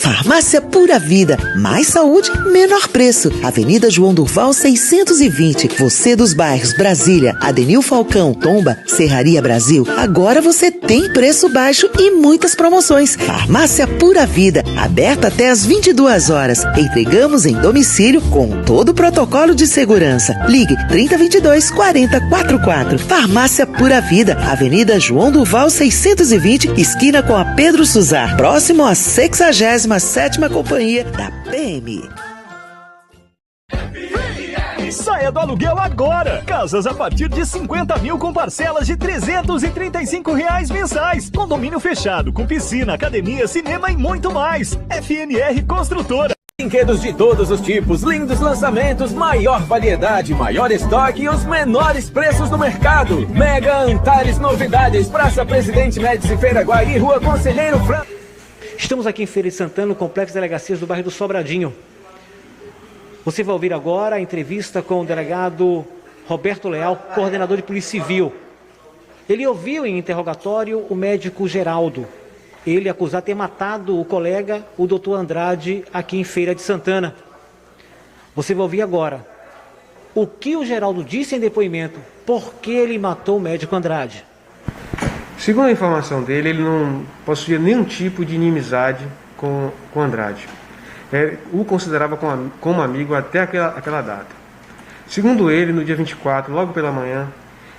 Farmácia Pura Vida, mais saúde, menor preço. Avenida João Durval 620. Você dos bairros Brasília, Adenil Falcão, Tomba, Serraria Brasil. Agora você tem preço baixo e muitas promoções. Farmácia Pura Vida, aberta até às 22 horas. Entregamos em domicílio com todo o protocolo de segurança. Ligue 3022 4044. Farmácia Pura Vida, Avenida João Durval 620, esquina com a Pedro Suzar, próximo à 67ª Companhia da PM. Saia do aluguel agora! Casas a partir de 50 mil com parcelas de R$335 mensais. Condomínio fechado, com piscina, academia, cinema e muito mais. FNR Construtora. Brinquedos de todos os tipos, lindos lançamentos, maior variedade, maior estoque e os menores preços do mercado. Mega Antares Novidades, Praça Presidente Médici, Feira Guaí, Rua Conselheiro Franco. Estamos aqui em Feira de Santana, no Complexo de Delegacias do bairro do Sobradinho. Você vai ouvir agora a entrevista com o delegado Roberto Leal, coordenador de Polícia Civil. Ele ouviu em interrogatório o médico Geraldo. Ele acusado de ter matado o colega, o doutor Andrade, aqui em Feira de Santana. Você vai ouvir agora o que o Geraldo disse em depoimento, por que ele matou o médico Andrade. Segundo a informação dele, ele não possuía nenhum tipo de inimizade com Andrade. O considerava como amigo até aquela data. Segundo ele, no dia 24, logo pela manhã,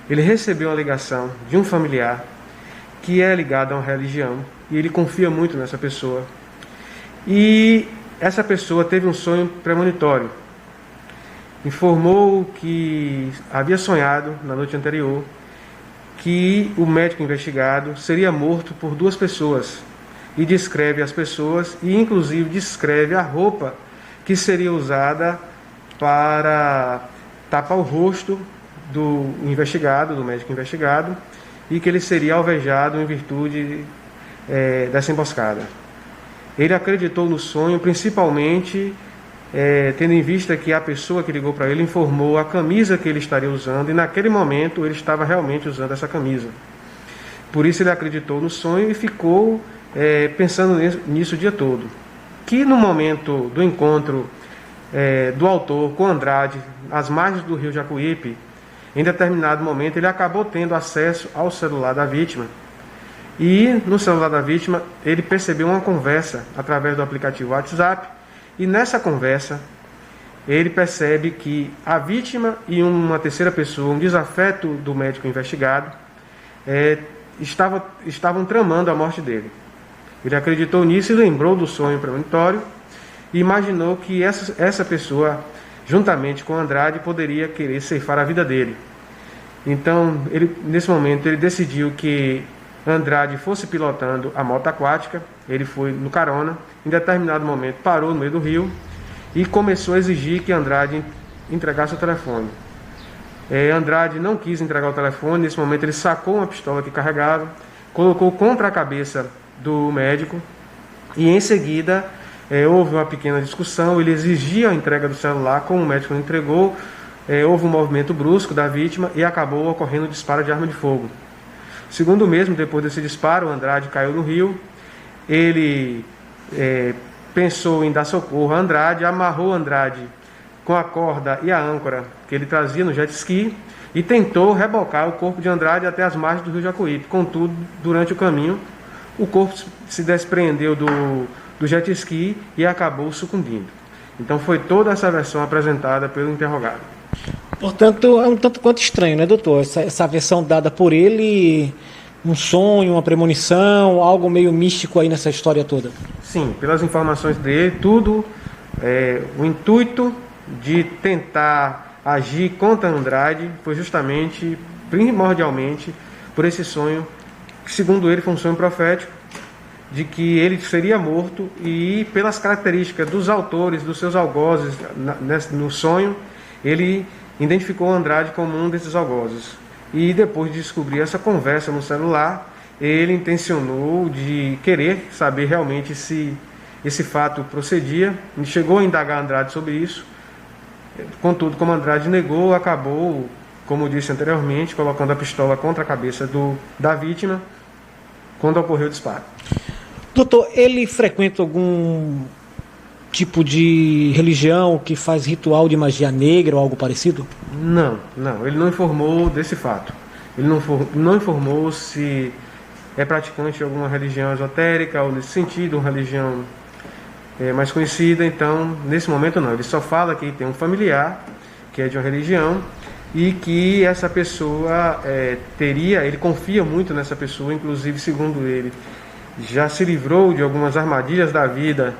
ele recebeu uma ligação de um familiar que é ligado a uma religião e ele confia muito nessa pessoa. E essa pessoa teve um sonho premonitório. Informou que havia sonhado na noite anterior que o médico investigado seria morto por duas pessoas. E descreve as pessoas e inclusive descreve a roupa que seria usada para tapar o rosto do investigado, do médico investigado, e que ele seria alvejado em virtude dessa emboscada. Ele acreditou no sonho, principalmente tendo em vista que a pessoa que ligou para ele informou a camisa que ele estaria usando, e naquele momento ele estava realmente usando essa camisa. Por isso ele acreditou no sonho e ficou pensando nisso o dia todo. Que no momento do encontro do autor com Andrade, às margens do rio Jacuípe, em determinado momento ele acabou tendo acesso ao celular da vítima. E no celular da vítima ele percebeu uma conversa através do aplicativo WhatsApp, e nessa conversa ele percebe que a vítima e uma terceira pessoa, um desafeto do médico investigado, estavam tramando a morte dele. Ele acreditou nisso e lembrou do sonho premonitório e imaginou que essa pessoa, juntamente com Andrade, poderia querer ceifar a vida dele. Então, nesse momento, ele decidiu que Andrade fosse pilotando a moto aquática. Ele foi no carona, em determinado momento parou no meio do rio e começou a exigir que Andrade entregasse o telefone. Andrade não quis entregar o telefone. Nesse momento ele sacou uma pistola que carregava, colocou contra a cabeça do médico e em seguida houve uma pequena discussão. Ele exigia a entrega do celular, como o médico não entregou, houve um movimento brusco da vítima e acabou ocorrendo um disparo de arma de fogo. Segundo mesmo, depois desse disparo, Andrade caiu no rio. Ele pensou em dar socorro a Andrade, amarrou Andrade com a corda e a âncora que ele trazia no jet ski e tentou rebocar o corpo de Andrade até as margens do rio Jacuípe. Contudo, durante o caminho, o corpo se despreendeu do jet ski e acabou sucumbindo. Então foi toda essa versão apresentada pelo interrogado. Portanto, é um tanto quanto estranho, né, doutor? Essa versão dada por ele, um sonho, uma premonição, algo meio místico aí nessa história toda. Sim, pelas informações dele, tudo o intuito de tentar agir contra Andrade foi justamente, primordialmente, por esse sonho, que segundo ele foi um sonho profético, de que ele seria morto, e pelas características dos autores, dos seus algozes no sonho, ele identificou Andrade como um desses algozes. E depois de descobrir essa conversa no celular, ele intencionou de querer saber realmente se esse fato procedia. Ele chegou a indagar Andrade sobre isso. Contudo, como Andrade negou, acabou, como eu disse anteriormente, colocando a pistola contra a cabeça da vítima quando ocorreu o disparo. Doutor, ele frequenta algum tipo de religião que faz ritual de magia negra ou algo parecido? Não, ele não informou desse fato. Ele não informou se é praticante de alguma religião esotérica ou nesse sentido, uma religião mais conhecida. Então, nesse momento não. Ele só fala que tem um familiar que é de uma religião e que essa pessoa ele confia muito nessa pessoa, inclusive, segundo ele, já se livrou de algumas armadilhas da vida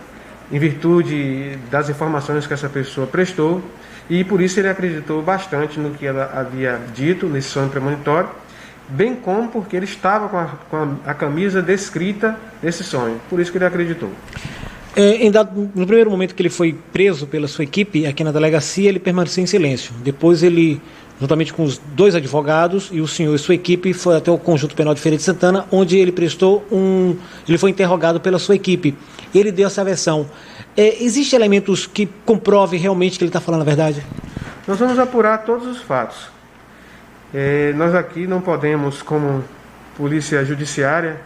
em virtude das informações que essa pessoa prestou, e por isso ele acreditou bastante no que ela havia dito nesse sonho premonitório, bem como porque ele estava com a camisa descrita desse sonho, por isso que ele acreditou. No primeiro momento que ele foi preso pela sua equipe aqui na delegacia, ele permaneceu em silêncio. Depois ele, juntamente com os 2 advogados e o senhor e sua equipe, foi até o Conjunto Penal de Feira de Santana, onde ele ele foi interrogado pela sua equipe. Ele deu essa versão. Existem elementos que comprovem realmente que ele está falando a verdade? Nós vamos apurar todos os fatos. Nós aqui não podemos, como polícia judiciária,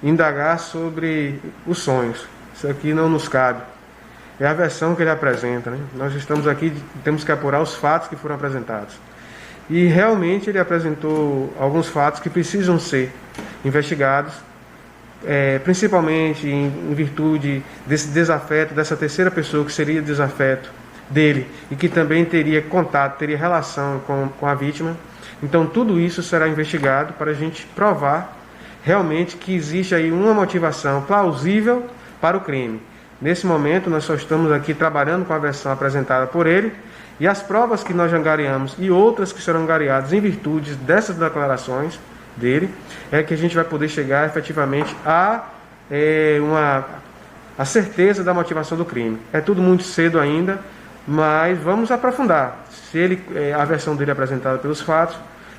indagar sobre os sonhos. Isso aqui não nos cabe. É a versão que ele apresenta, né? Nós estamos aqui, temos que apurar os fatos que foram apresentados. E realmente ele apresentou alguns fatos que precisam ser investigados, principalmente em virtude desse desafeto, dessa terceira pessoa que seria desafeto dele e que também teria contato, teria relação com a vítima. Então tudo isso será investigado para a gente provar realmente que existe aí uma motivação plausível para o crime. Nesse momento nós só estamos aqui trabalhando com a versão apresentada por ele, e as provas que nós angariamos e outras que serão angariadas em virtude dessas declarações dele, é que a gente vai poder chegar efetivamente a certeza da motivação do crime. É tudo muito cedo ainda, mas vamos aprofundar. Se a versão dele é apresentada pelos fatos,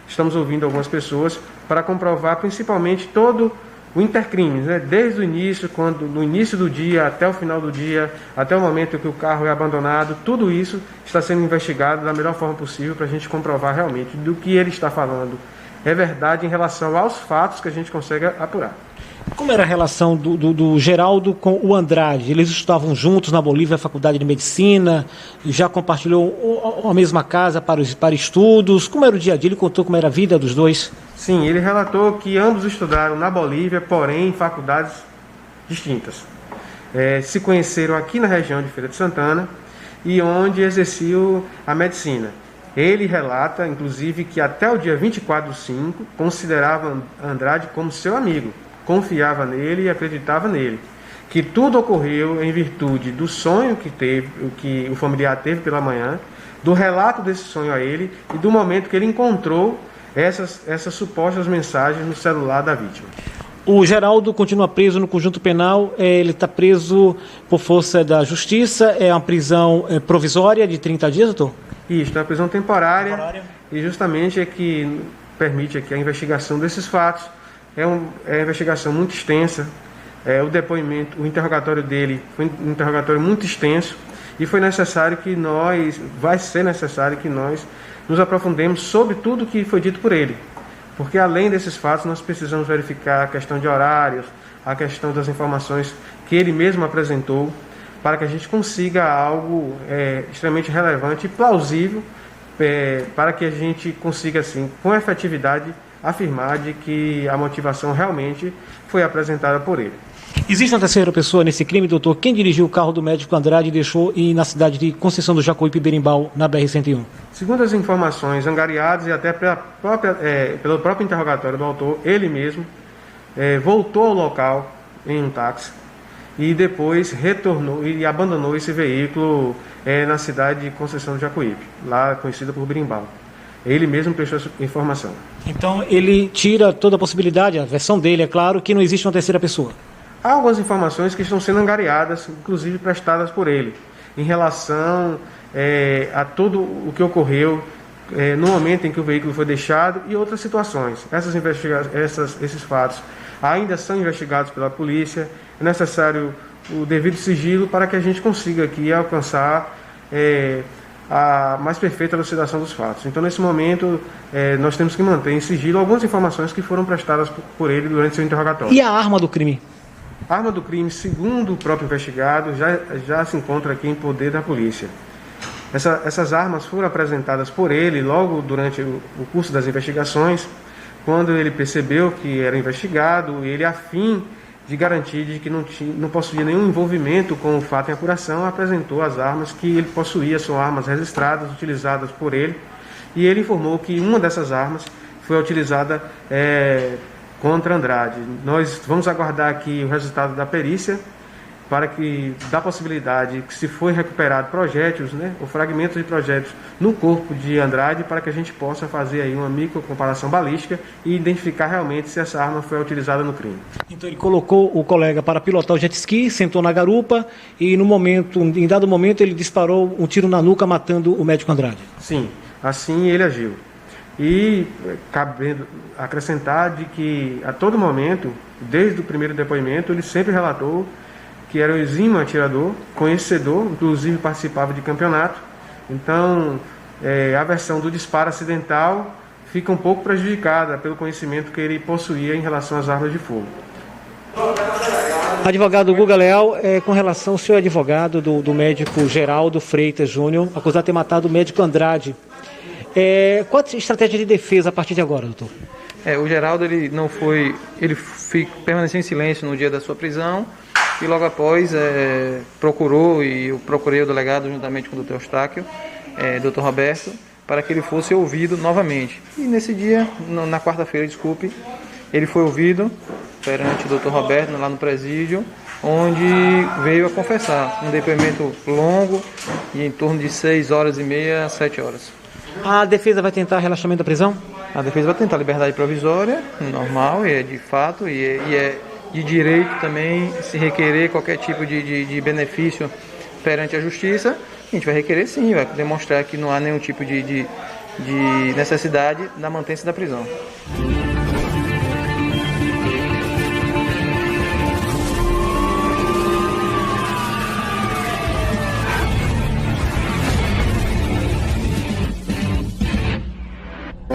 estamos ouvindo algumas pessoas para comprovar principalmente todo o intercrimes, né? Desde o início, no início do dia até o final do dia, até o momento em que o carro é abandonado, tudo isso está sendo investigado da melhor forma possível para a gente comprovar realmente do que ele está falando é verdade em relação aos fatos que a gente consegue apurar. Como era a relação do Geraldo com o Andrade? Eles estavam juntos na Bolívia, na Faculdade de Medicina, já compartilhou a mesma casa para estudos. Como era o dia a dia? Ele contou como era a vida dos dois? Sim, ele relatou que ambos estudaram na Bolívia, porém em faculdades distintas. Se conheceram aqui na região de Feira de Santana e onde exerciam a medicina. Ele relata, inclusive, que até o dia 24/5 considerava Andrade como seu amigo, confiava nele e acreditava nele. Que tudo ocorreu em virtude do sonho que o familiar teve pela manhã, do relato desse sonho a ele e do momento que ele encontrou essas supostas mensagens no celular da vítima. O Geraldo continua preso no Conjunto Penal, ele está preso por força da Justiça, é uma prisão provisória de 30 dias, doutor? Isso, é uma prisão temporária. E justamente é que permite aqui a investigação desses fatos. É uma investigação muito extensa, o depoimento, o interrogatório dele foi um interrogatório muito extenso e vai ser necessário que nós nos aprofundemos sobre tudo que foi dito por ele. Porque além desses fatos nós precisamos verificar a questão de horários, a questão das informações que ele mesmo apresentou, para que a gente consiga algo extremamente relevante e plausível, para que a gente consiga, assim, com efetividade, afirmar de que a motivação realmente foi apresentada por ele. Existe uma terceira pessoa nesse crime, doutor? Quem dirigiu o carro do médico Andrade e deixou ir na cidade de Conceição do Jacuípe, Berimbau, na BR-101? Segundo as informações angariadas e até pelo próprio interrogatório do autor, ele mesmo voltou ao local em um táxi e depois retornou e abandonou esse veículo na cidade de Conceição do Jacuípe, lá conhecida por Berimbau. Ele mesmo prestou essa informação. Então ele tira toda a possibilidade, a versão dele, é claro, que não existe uma terceira pessoa. Há algumas informações que estão sendo angariadas, inclusive prestadas por ele, em relação a tudo o que ocorreu no momento em que o veículo foi deixado e outras situações. Esses fatos ainda são investigados pela polícia. É necessário o devido sigilo para que a gente consiga aqui alcançar a mais perfeita elucidação dos fatos. Então, nesse momento, nós temos que manter em sigilo algumas informações que foram prestadas por ele durante seu interrogatório. E a arma do crime? A arma do crime, segundo o próprio investigado, já se encontra aqui em poder da polícia. Essas armas foram apresentadas por ele logo durante o curso das investigações, quando ele percebeu que era investigado, ele, a fim de garantir de que não possuía nenhum envolvimento com o fato em apuração, apresentou as armas que ele possuía, são armas registradas, utilizadas por ele, e ele informou que uma dessas armas foi utilizada contra Andrade. Nós vamos aguardar aqui o resultado da perícia, para que dá possibilidade que se foi recuperado projéteis, ou fragmentos de projéteis no corpo de Andrade, para que a gente possa fazer aí uma microcomparação balística e identificar realmente se essa arma foi utilizada no crime. Então ele colocou o colega para pilotar o jet ski, sentou na garupa e em dado momento ele disparou um tiro na nuca, matando o médico Andrade. Sim, assim ele agiu. E cabendo acrescentar de que a todo momento, desde o primeiro depoimento, ele sempre relatou que era um exímio atirador, conhecedor, inclusive participava de campeonato. Então, a versão do disparo acidental fica um pouco prejudicada pelo conhecimento que ele possuía em relação às armas de fogo. Advogado Guga Leal, com relação ao senhor advogado do médico Geraldo Freitas Júnior, acusado de ter matado o médico Andrade, qual a estratégia de defesa a partir de agora, doutor? O Geraldo ele permaneceu em silêncio no dia da sua prisão, e logo após procurou, e eu procurei o delegado juntamente com o Dr. Eustáquio, Dr. Roberto, para que ele fosse ouvido novamente. E nesse dia, na quarta-feira, ele foi ouvido perante o Dr. Roberto lá no presídio, onde veio a confessar um depoimento longo, em torno de 6h30 a 7 horas. A defesa vai tentar relaxamento da prisão? A defesa vai tentar liberdade provisória, normal, e é de fato, e é de direito também, se requerer qualquer tipo de benefício perante a justiça, a gente vai requerer sim, vai demonstrar que não há nenhum tipo de necessidade da mantença da prisão.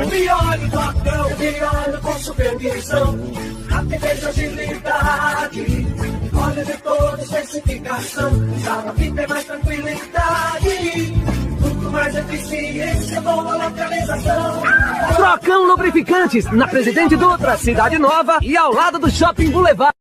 Piolho do Acão, piolho com supervisão, rapidez e agilidade, óleo de toda especificação, salva vida e mais tranquilidade, muito mais eficiência, boa localização. Trocão Lubrificantes, na Presidente Dutra, Cidade Nova e ao lado do Shopping Boulevard.